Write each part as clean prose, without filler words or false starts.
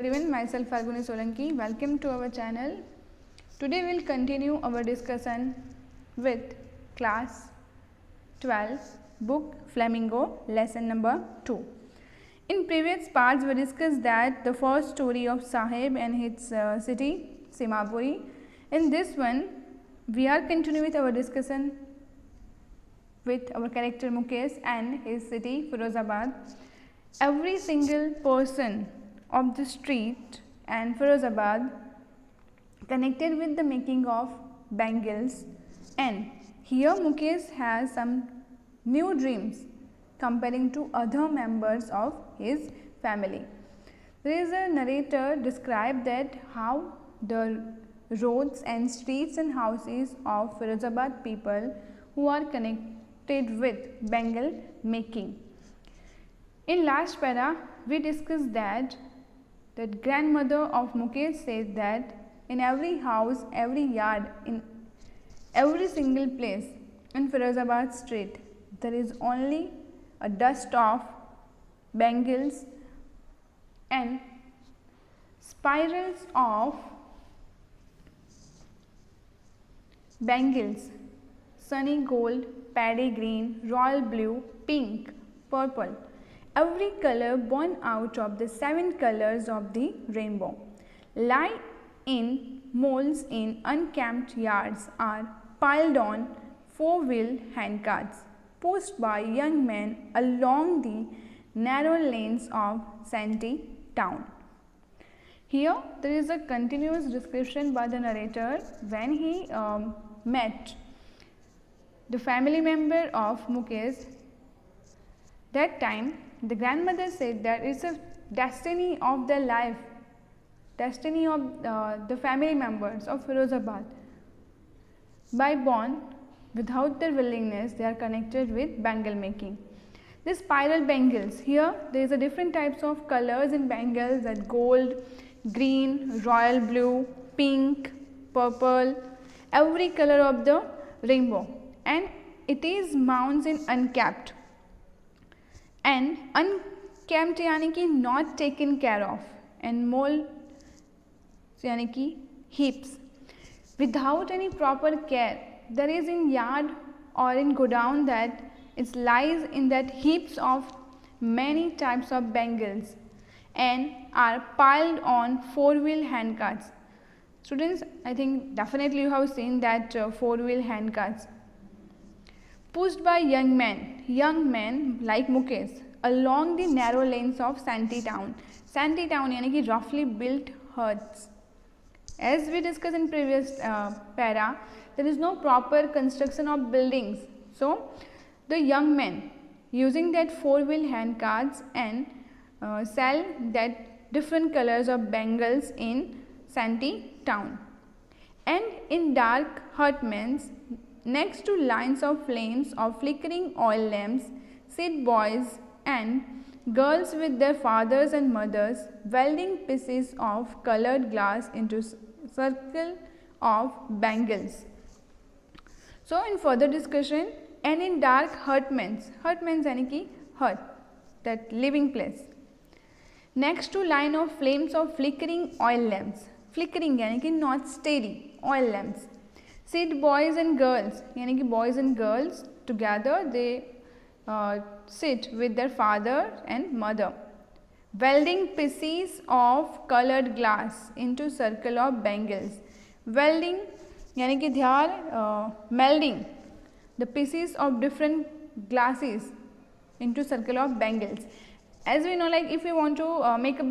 Everyone, myself Falguni Solanki. Welcome to our channel. Today we will continue our discussion with class 12 book Flamingo lesson number 2. In previous parts we discussed that the first story of Sahib and his city Simapuri. In this one we are continuing with our discussion with our character Mukesh and his city Firozabad. Every single person of the street and Firozabad connected with the making of bangles, and here Mukesh has some new dreams comparing to other members of his family. There is a narrator described that how the roads and streets and houses of Firozabad people who are connected with bangle making. In last para we discussed that the grandmother of Mukesh said that in every house, every yard, in every single place in Firozabad street there is only a dust of bangles and spirals of bangles, sunny gold, paddy green, royal blue, pink, purple. Every color born out of the 7 colors of the rainbow lie in molds in unkempt yards are piled on 4-wheel handcarts pushed by young men along the narrow lanes of Santee town. Here there is a continuous description by the narrator when he met the family member of Mukesh. That time the grandmother said that it's a destiny of their life, destiny of the family members of Firozabad. By born, without their willingness, they are connected with bangle making. The spiral bangles, here there is a different types of colors in bangles, that gold, green, royal blue, pink, purple, every color of the rainbow, and it is mounds in uncapped. And uncapped यानी कि not taken care of, and mold यानी कि heaps without any proper care. There is in yard or in godown that it lies in that heaps of many types of bangles and are piled on 4-wheel handcarts. Students, I think definitely you have seen that 4-wheel handcarts. Pushed by young men like Mukesh along the narrow lanes of Santee town. Santee town यानी कि roughly built huts. As we discussed in previous para, there is no proper construction of buildings. So the young men using that 4-wheel handcarts and sell that different colors of bangles in Santee town. And in dark hutments next to lines of flames of flickering oil lamps sit boys and girls with their fathers and mothers welding pieces of colored glass into circle of bangles. So in further discussion, and in dark hutments यानी कि hut, that living place, next to line of flames of flickering oil lamps, flickering यानी कि not steady oil lamps, sit boys and girls यानी कि boys and girls together they sit with their father and mother welding pieces of colored glass into circle of bangles. Welding यानी कि they are melding the pieces of different glasses into circle of bangles. As we know, like if we want to make a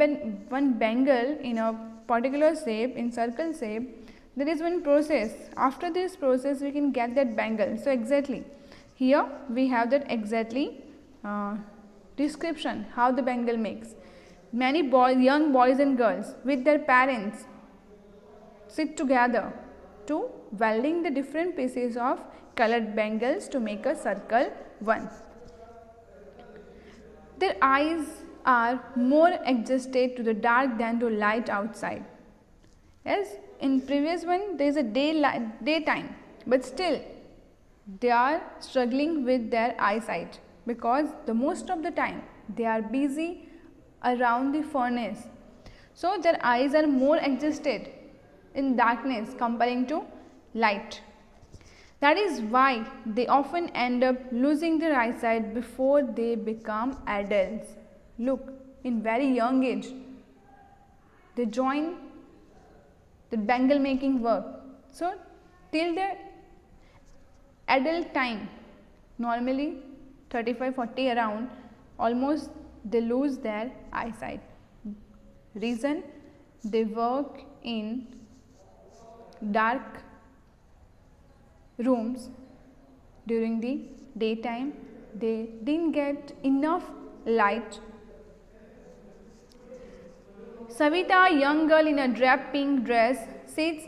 one bangle in a particular shape, in circle shape, there is one process. After this process we can get that bangle. So exactly here we have that exactly description how the bangle makes. Many young boys and girls with their parents sit together to welding the different pieces of colored bangles to make a circle one. Their eyes are more adjusted to the dark than to light outside. Yes, in previous one there is a daytime, but still they are struggling with their eyesight because the most of the time they are busy around the furnace. So their eyes are more adjusted in darkness comparing to light. That is why they often end up losing their eyesight before they become adults. Look, in very young age, they join the bangle making work. So till their adult time, normally 35-40 around, almost they lose their eyesight. Reason, they work in dark rooms during the daytime. They didn't get enough light. Savita, a young girl in a draped pink dress, sits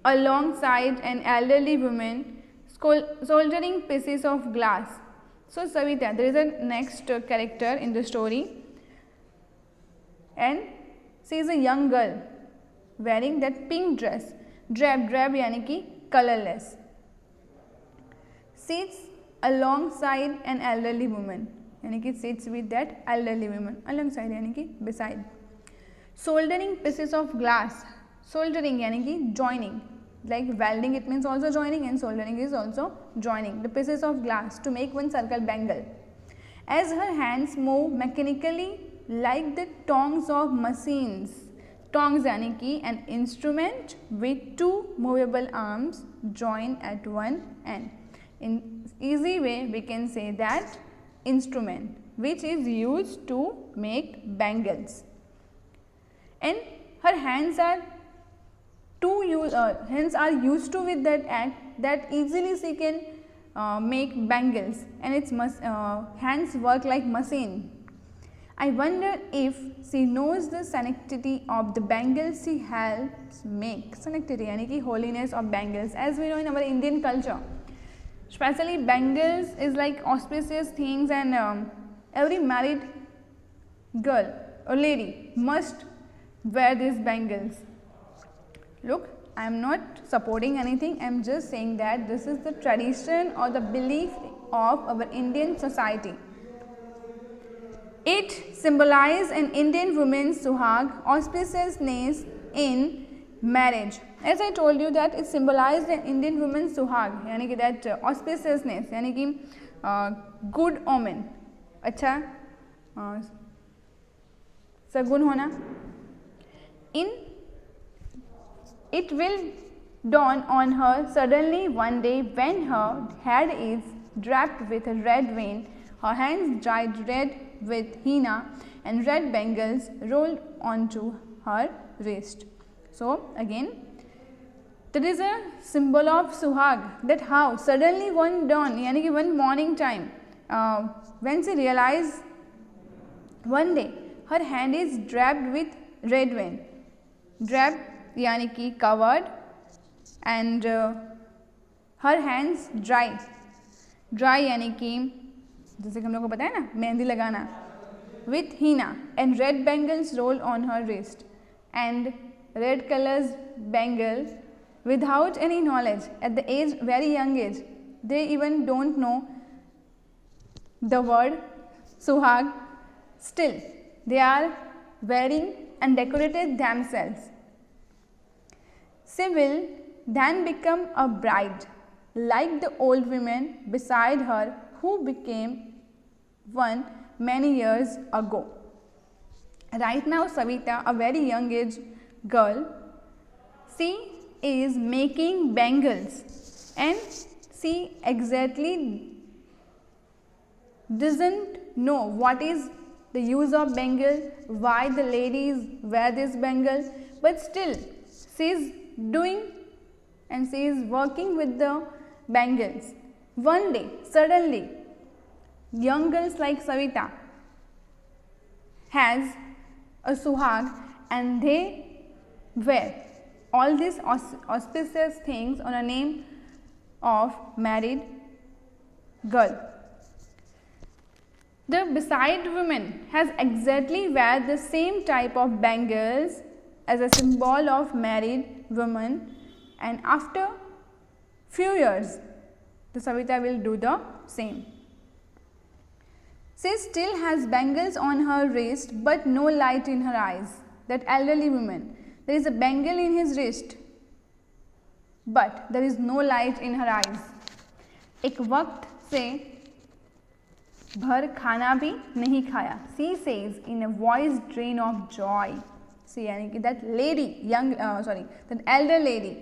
alongside an elderly woman soldering pieces of glass. So Savita, there is a next character in the story, and she is a young girl wearing that pink dress. Draped यानी कि colorless. Sits alongside an elderly woman, यानी कि sits with that elderly woman. Alongside यानी कि beside. Soldering pieces of glass. Soldering यानी कि joining. Like welding, it means also joining, and soldering is also joining the pieces of glass to make one circle bangle. As her hands move mechanically like the tongs of machines. Tongs यानी कि an instrument with two movable arms joined at one end. In easy way, we can say that instrument which is used to make bangles. And her hands are used to with that act that easily she can make bangles, and its hands work like machine. I wonder if she knows the sanctity of the bangles she helps make. Sanctity यानी कि holiness of bangles. As we know in our Indian culture, especially bangles is like auspicious things, and every married girl or lady must wear these bangles. Look, I am not supporting anything, I am just saying that this is the tradition or the belief of our Indian society. It symbolizes an Indian woman's suhag, auspiciousness in marriage. As I told you that it symbolizes an Indian woman's suhag, यानी कि that auspiciousness, यानी कि good omen, अच्छा सगुन होना. It will dawn on her suddenly one day when her head is draped with a red veil, her hands dyed red with henna, and red bangles rolled onto her wrist. So again, there is a symbol of suhag, that how suddenly one dawn, यानी कि one morning time, when she realized one day her hand is draped with red veil. Draped यानी कि covered, and her hands dry. Dry यानी कि जैसे कि हम लोग को पता है ना, मेहंदी लगाना. With henna, and red bangles roll on her wrist, and red colors bangle without any knowledge at the age, very young age. They even don't know the word suhag. Still, they are wearing and decorated themselves. She will then become a bride, like the old women beside her who became one many years ago. Right now, Savita, a very young age girl, she is making bangles, and she exactly doesn't know what is the use of bangle, why the ladies wear this bangle, but still she is doing and she is working with the bangles. One day, suddenly, young girls like Savita has a suhag, and they wear all these auspicious things on a name of married girl. The beside woman has exactly wear the same type of bangles as a symbol of married woman, and after few years the Savita will do the same. She still has bangles on her wrist but no light in her eyes. that elderly woman. There is a bangle in his wrist, but there is no light in her eyes. एक वक्त से भर खाना भी नहीं खाया. She says in a voice drain of joy. See, यानी कि that lady, that elder lady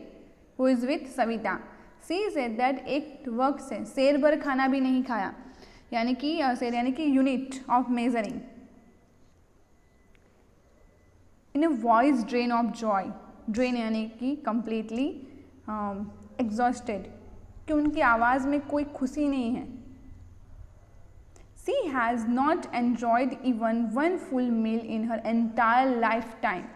who is with Savita. She said that एक वक्त से शेर भर खाना भी नहीं खाया. यानी कि शेर यानी कि unit of measuring. In a voice drain of joy. Drain यानी कि completely exhausted. कि उनकी आवाज़ में कोई खुशी नहीं है. She has not enjoyed even one full meal in her entire lifetime.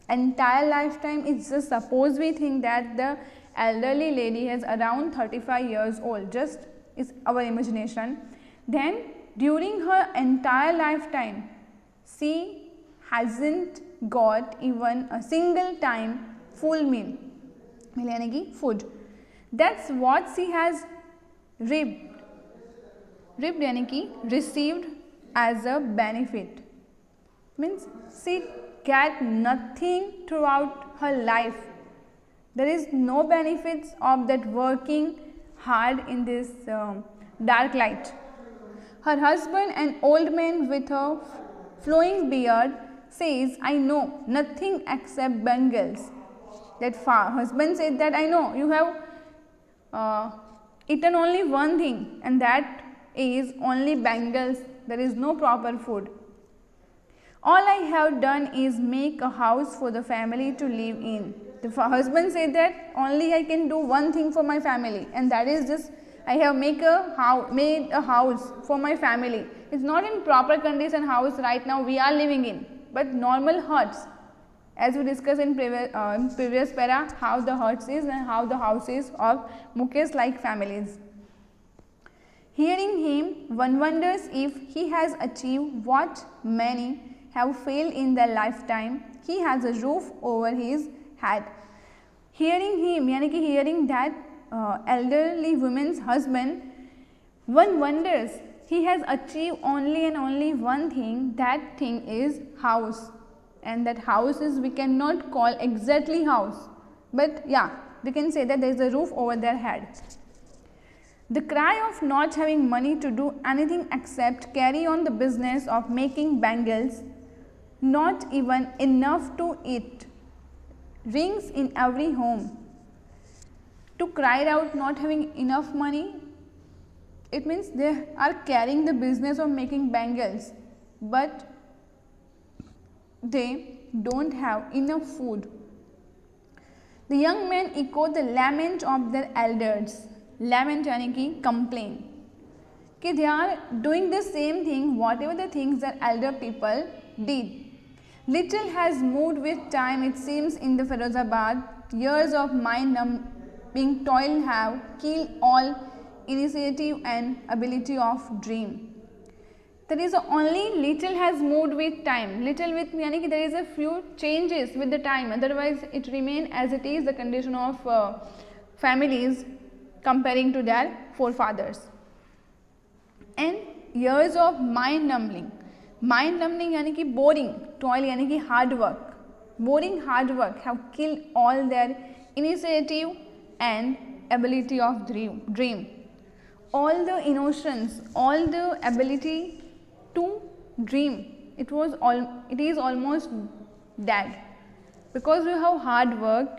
Entire lifetime is just suppose we think that the elderly lady is around 35 years old. Just is our imagination. Then during her entire lifetime, she hasn't got even a single time full meal. Meal यानी कि food. That's what she has reaped. Reaped यानी कि received as a benefit. Means she get nothing throughout her life. There is no benefits of that working hard in this dark light. Her husband, an old man with a flowing beard, says, I know nothing except bangles. That husband said that I know you have eaten only one thing, and that is only bangles. There is no proper food. All I have done is make a house for the family to live in. The husband said that only I can do one thing for my family, and that is just I have made a house for my family. It's not in proper condition house right now we are living in, but normal huts. As we discussed in previous para, how the huts is and how the houses of Mukesh like families. Hearing him, one wonders if he has achieved what many have failed in their lifetime. He has a roof over his head. Hearing him, यानी कि hearing that elderly woman's husband, one wonders he has achieved only and only one thing. That thing is house, and that house is we cannot call exactly house, but yeah, we can say that there is a roof over their head. The cry of not having money to do anything except carry on the business of making bangles, not even enough to eat, rings in every home. To cry out not having enough money, it means they are carrying the business of making bangles, but they don't have enough food. The young men echo the lament of their elders. Lament यानी कि complain कि they are doing the same thing whatever the things that elder people did. Little has moved with time, it seems, in the Firozabad. Years of mind-numbing toil have killed all initiative and ability of dream. There is only little has moved with time. Little with यानी कि there is a few changes with the time. Otherwise, it remain as it is the condition of families comparing to their forefathers. And years of mind-numbing. Mind-numbing यानी कि boring, toil यानी कि hard work. Boring hard work have killed all their initiative and ability of dream. All the innocence, all the ability to dream, it is almost dead. Because you have hard work,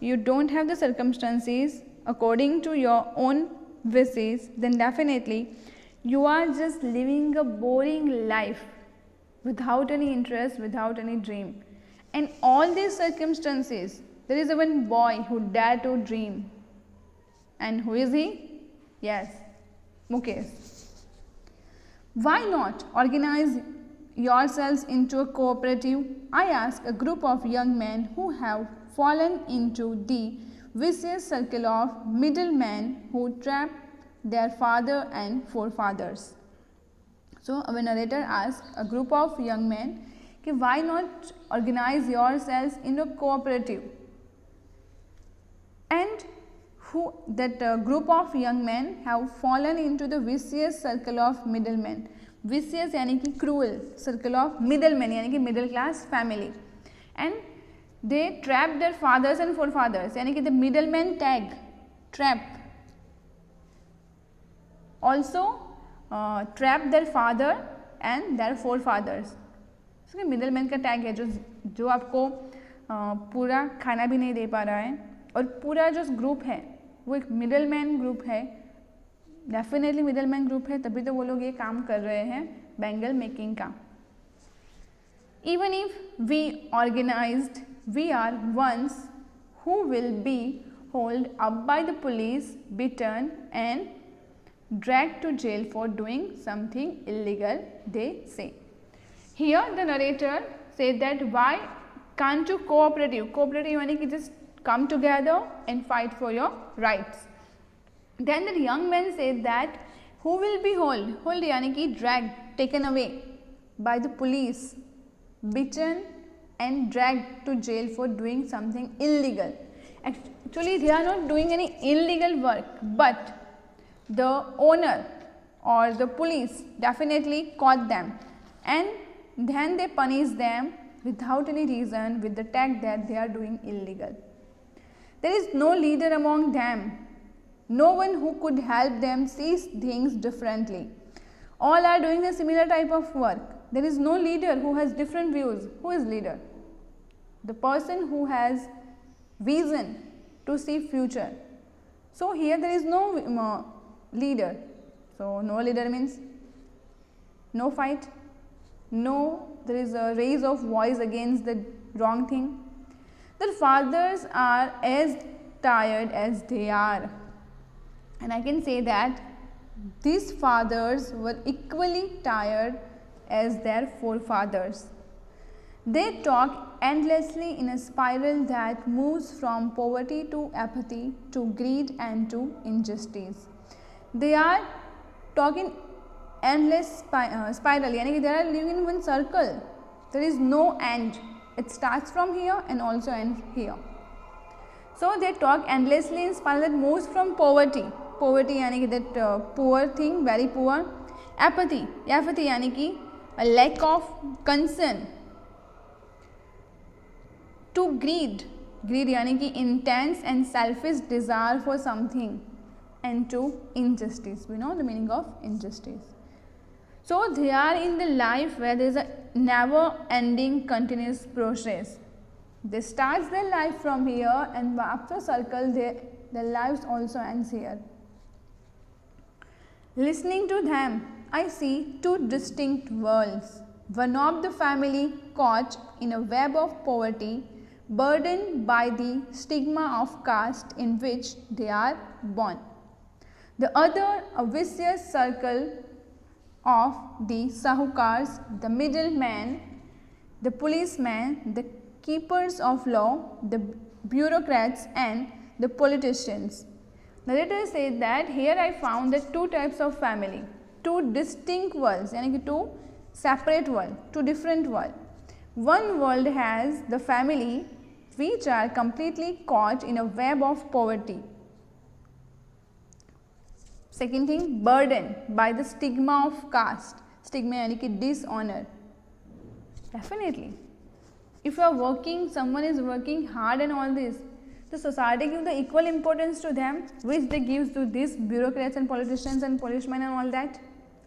you don't have the circumstances according to your own wishes, then definitely you are just living a boring life without any interest, without any dream. And all these circumstances, there is one boy who dared to dream. And who is he? Yes, Mukesh. Why not organize yourselves into a cooperative? I ask a group of young men who have fallen into the vicious circle of middlemen who trap their father and forefathers. So, our narrator asks a group of young men, why not organize yourselves in a cooperative? And that group of young men have fallen into the vicious circle of middlemen. Vicious यानी कि cruel, circle of middlemen यानी कि middle class family. and they trap their fathers and forefathers, यानी कि the middleman tag trap also trap their father and their forefathers. इसके middleman का tag है जो आपको पूरा खाना भी नहीं दे पा रहा है, और पूरा जो ग्रुप है वो एक मिडलमैन ग्रुप है, डेफिनेटली मिडलमैन ग्रुप है, तभी तो वो लोग ये काम कर रहे हैं बैंगल मेकिंग का. Even if we organized, we are ones who will be hauled up by the police, beaten and dragged to jail for doing something illegal, they say. Here the narrator said that why can't you cooperative? Cooperative यानी कि just come together and fight for your rights. Then the young man said that who will be hauled? Hauled यानी कि dragged, taken away by the police, beaten and dragged to jail for doing something illegal. Actually they are not doing any illegal work, but the owner or the police definitely caught them and then they punish them without any reason with the tag that they are doing illegal. There is no leader among them, no one who could help them see things differently. All are doing a similar type of work. There is no leader who has different views. Who is leader? The person who has vision to see future. So here there is no leader. So no leader means no fight, no there is a raise of voice against the wrong thing. The fathers are as tired as they are, and I can say that these fathers were equally tired as their forefathers. They talk endlessly in a spiral that moves from poverty to apathy to greed and to injustice. They are talking endless spiral, यानी कि they are living in one circle. There is no end. It starts from here and also ends here. So they talk endlessly in spiral that moves from poverty. Poverty यानी कि that poor thing, very poor. Apathy यानी कि a lack of concern. To greed यानी कि intense and selfish desire for something, and to injustice. We know the meaning of injustice. So they are in the life where there is a never ending continuous process. They start their life from here and after circle their lives also ends here. Listening to them, I see two distinct worlds. One of the family caught in a web of poverty, burdened by the stigma of caste in which they are born. The other, a vicious circle of the sahukars, the middlemen, the policemen, the keepers of law, the bureaucrats and the politicians. Narrator says that here I found that two types of family, two distinct worlds, यानी कि two separate world, two different world. One world has the family which are completely caught in a web of poverty. Second thing, burdened by the stigma of caste. Stigma यानी कि dishonor. Definitely. If you are working, someone is working hard and all this, the society gives the equal importance to them which they give to these bureaucrats and politicians and policemen and all that.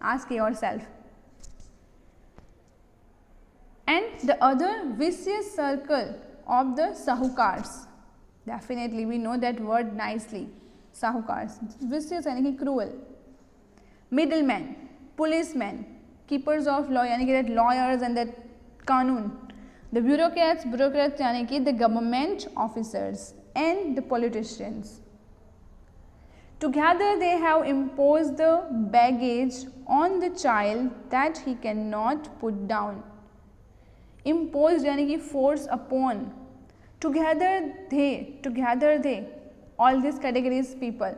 Ask yourself. And the other vicious circle of the sahukars. Definitely we know that word nicely. Sahukars. Vicious यानी कि cruel. Middlemen, policemen, keepers of law यानी कि that lawyers and that कानून. The bureaucrats यानी कि the government officers and the politicians. Together they have imposed the baggage on the child that he cannot put down. Imposed यानी कि force upon. Together they, all these categories people.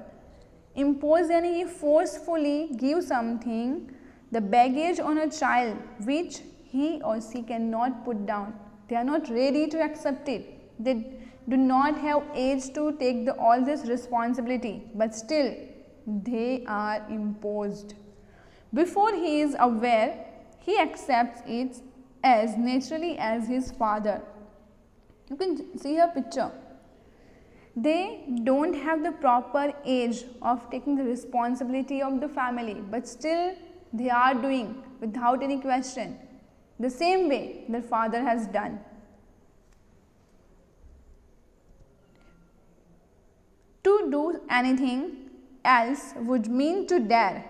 Impose यानी कि forcefully give something, the baggage on a child which he or she cannot put down. They are not ready to accept it. They do not have age to take all this responsibility, but still they are imposed. Before he is aware, he accepts it as naturally as his father. You can see her picture. They don't have the proper age of taking the responsibility of the family, but still they are doing without any question the same way their father has done. To do anything else would mean to dare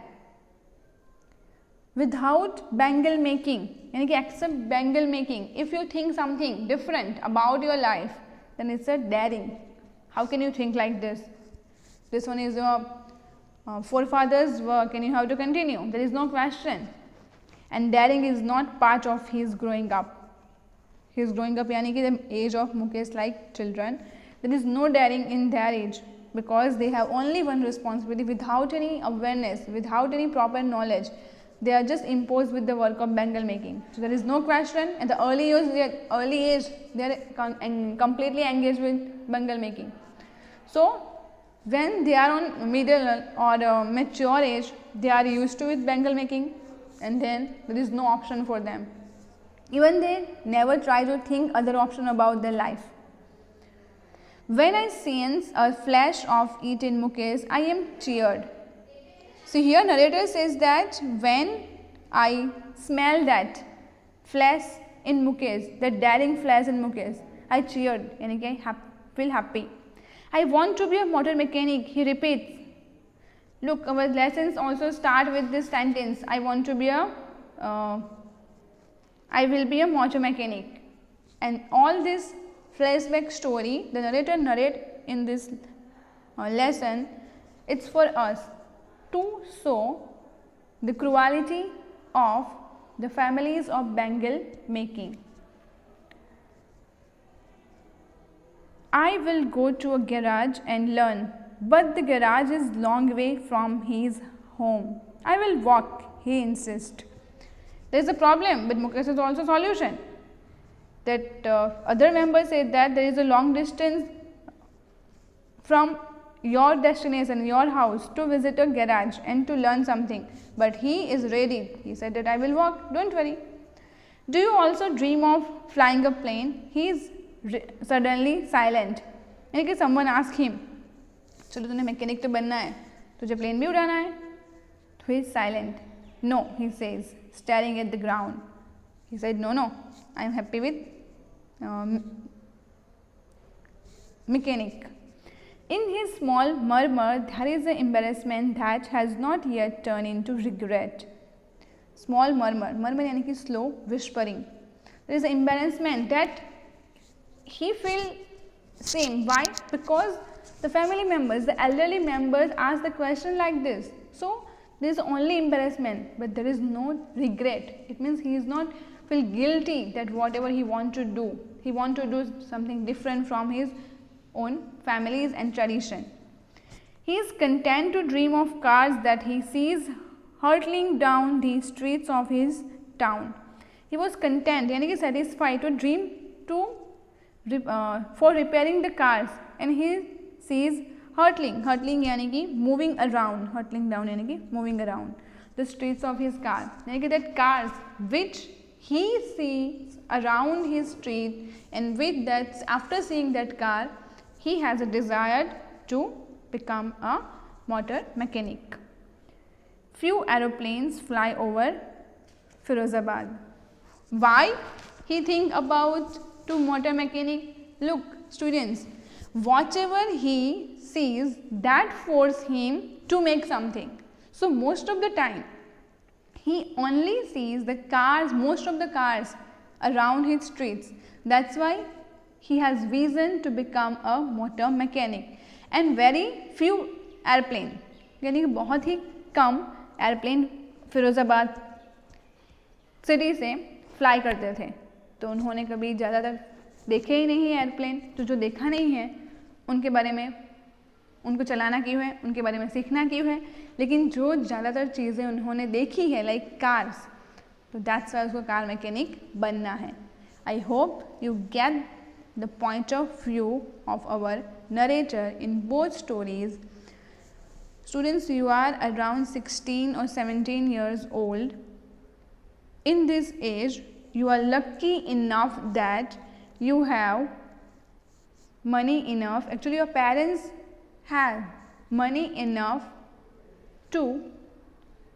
without bangle making, यानी कि accept bangle making. If you think something different about your life, then it's a daring. How can you think like this? This one is your forefathers' work and you have to continue. There is no question. And daring is not part of his growing up. His growing up, yani ki the age of Mukesh like children. There is no daring in their age because they have only one responsibility without any awareness, without any proper knowledge. They are just imposed with the work of bangle making. So there is no question. At the early age, they are completely engaged with bangle making. So when they are on middle or mature age, they are used to with bangle making, and then there is no option for them. Even they never try to think other option about their life. When I sense a flash of it in Mukesh, I am cheered. So here narrator says that when I smell that flash in Mukesh, that daring flash in Mukesh, I cheered, yani ki I feel happy. I want to be a motor mechanic, he repeats. Look, our lessons also start with this sentence, I will be a motor mechanic. And all this flashback story, the narrator narrates in this lesson, it's for us to show the cruelty of the families of bangle making. I will go to a garage and learn, but the garage is long way from his home. I will walk, he insists. There is a problem, but Mukesh is also a solution. That other members say that there is a long distance from your destination, your house, to visit a garage and to learn something. But he is ready. He said that I will walk, don't worry. Do you also dream of flying a plane? He is suddenly silent. यानी कि someone asked him, चलो तूने mechanic तो बनना है, तुझे plane भी उड़ाना है? So he is silent. No, he says, staring at the ground. He said, no, I am happy with mechanic. In his small murmur, there is an embarrassment that has not yet turned into regret. Small murmur, यानी कि slow whispering. There is an embarrassment that he feels same. Why? Because the family members, the elderly members ask the question like this. So there is only embarrassment, but there is no regret. It means he is not feel guilty that whatever he want to do, he want to do something different from his own families and tradition. He is content to dream of cars that he sees hurtling down the streets of his town. He was content, यानी कि satisfied to dream for repairing the cars, and he sees hurtling यानी कि moving around, hurtling down यानी कि moving around the streets of his car, यानी कि that cars which he sees around his street, and with that, after seeing that car, he has a desire to become a motor mechanic. Few aeroplanes fly over Firozabad. Why he think about to motor mechanic? Look, students, whatever he sees, that force him to make something. So most of the time, he only sees the cars, most of the cars around his streets. That's why he has vision to become a motor mechanic. And very few airplane, यानी कि बहुत ही कम airplane Firozabad city से fly करते थे. तो उन्होंने कभी ज़्यादातर देखे ही नहीं है एयरप्लेन. तो जो देखा नहीं है उनके बारे में, उनको चलाना क्यों है, उनके बारे में सीखना क्यों है. लेकिन जो ज़्यादातर चीज़ें उन्होंने देखी है लाइक कार्स, तो दैट्स वाई उसको कार मैकेनिक बनना है. I hope you get the point of view of our narrator in both stories. Students, you are around 16 or 17 years old. In this age, you are lucky enough that you have money enough, actually your parents have money enough to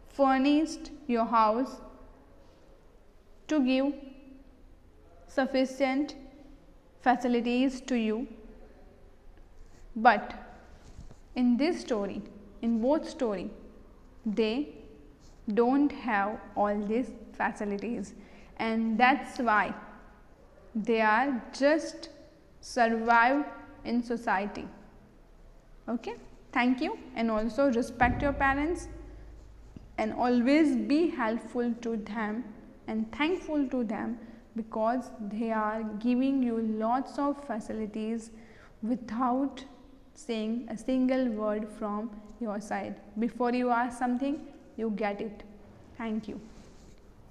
furnish your house, to give sufficient facilities to you. But in this story, in both story, they don't have all these facilities, and that's why they are just survive in society. Okay, thank you, and also respect your parents and always be helpful to them and thankful to them, because they are giving you lots of facilities without saying a single word from your side. Before you ask something, you get it. Thank you.